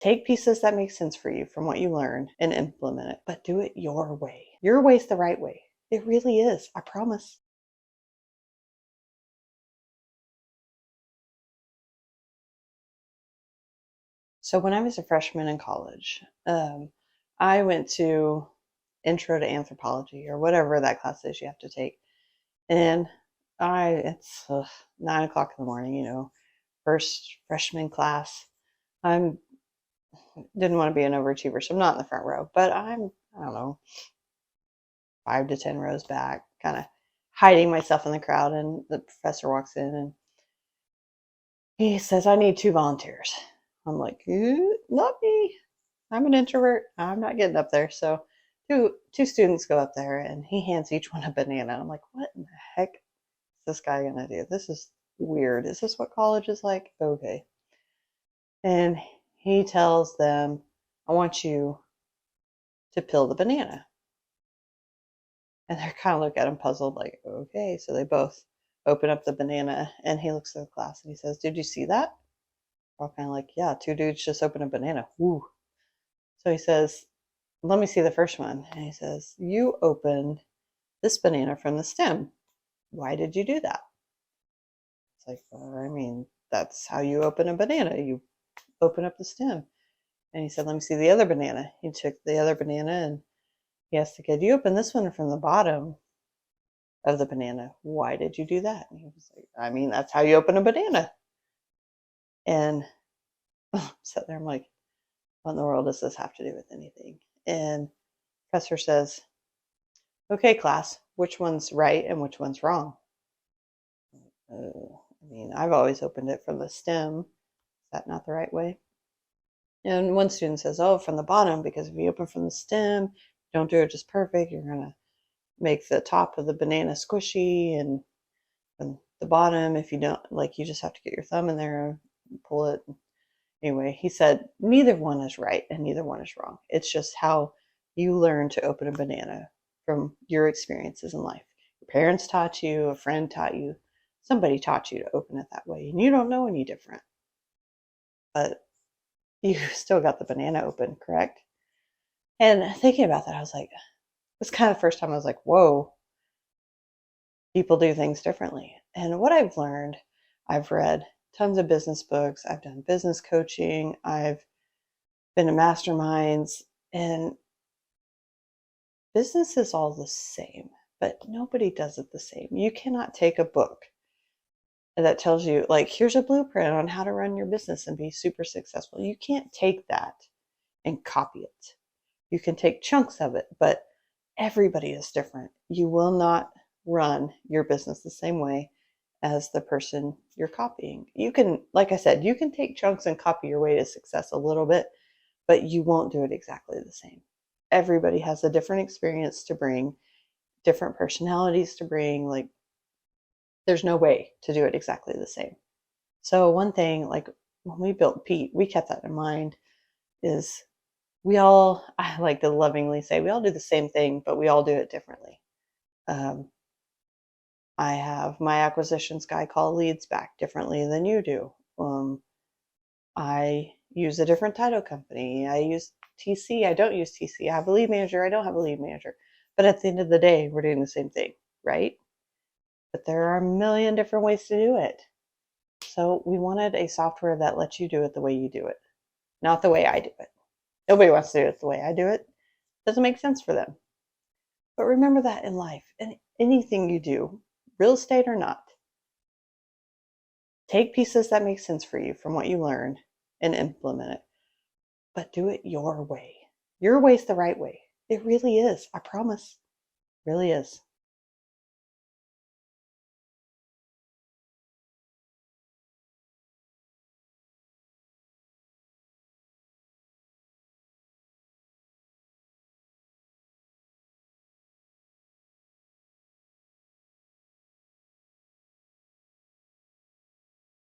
Take pieces that make sense for you from what you learn and implement it, but do it your way. Your way's the right way. It really is. I promise. So when I was a freshman in college, I went to Intro to Anthropology or whatever that class is you have to take, and it's 9 o'clock in the morning. First freshman class. I'm didn't want to be an overachiever, so I'm not in the front row, but I don't know, 5 to 10 rows back, kind of hiding myself in the crowd. And the professor walks in and he says, "I need 2 volunteers." I'm like, not me. I'm an introvert. I'm not getting up there. So two students go up there and he hands each one a banana. I'm like, what in the heck is this guy gonna do? This is weird. Is this what college is like? Okay. And he tells them, "I want you to peel the banana." And they're kind of look at him puzzled, like, okay. So they both open up the banana and he looks at the class and he says, "Did you see that?" We're all kind of like, "Yeah, 2 dudes just opened a banana." Woo. So he says, "Let me see the first one." And he says, "You opened this banana from the stem. Why did you do that?" It's like, I mean, that's how you open a banana. You open up the stem. And he said, "Let me see the other banana." He took the other banana and he asked the kid, "You opened this one from the bottom of the banana. Why did you do that?" And he was like, "I mean, that's how you open a banana." And I'm sitting there, I'm like, what in the world does this have to do with anything? And professor says, "Okay, class, which one's right and which one's wrong?" I mean, I've always opened it from the stem. Is that not the right way? And one student says, "Oh, from the bottom, because if you open from the stem, don't do it just perfect, you're going to make the top of the banana squishy, and from the bottom, if you don't, like, you just have to get your thumb in there and pull it." Anyway, he said, neither one is right and neither one is wrong. It's just how you learn to open a banana from your experiences in life. Your parents taught you, a friend taught you, somebody taught you to open it that way, and you don't know any different. But you still got the banana open, correct? And thinking about that, I was like, it's kind of the first time I was like, whoa, people do things differently. And what I've learned, I've read tons of business books, I've done business coaching, I've been to masterminds, and business is all the same, but nobody does it the same. You cannot take a book that tells you, like, here's a blueprint on how to run your business and be super successful. You can't take that and copy it. You can take chunks of it, but everybody is different. You will not run your business the same way as the person you're copying. You can, like I said, you can take chunks and copy your way to success a little bit, but you won't do it exactly the same. Everybody has a different experience to bring, different personalities to bring. Like, there's no way to do it exactly the same. So one thing, like when we built Pete, we kept that in mind, is I like to lovingly say, we all do the same thing, but we all do it differently. Um, I have my acquisitions guy call leads back differently than you do. I use a different title company. I use TC. I don't use TC. I have a lead manager. I don't have a lead manager. But at the end of the day, we're doing the same thing, right? But there are a million different ways to do it. So we wanted a software that lets you do it the way you do it, not the way I do it. Nobody wants to do it the way I do it. It doesn't make sense for them. But remember that in life, and anything you do, real estate or not, take pieces that make sense for you from what you learn and implement it, but do it your way. Your way's the right way. It really is. I promise. It really is.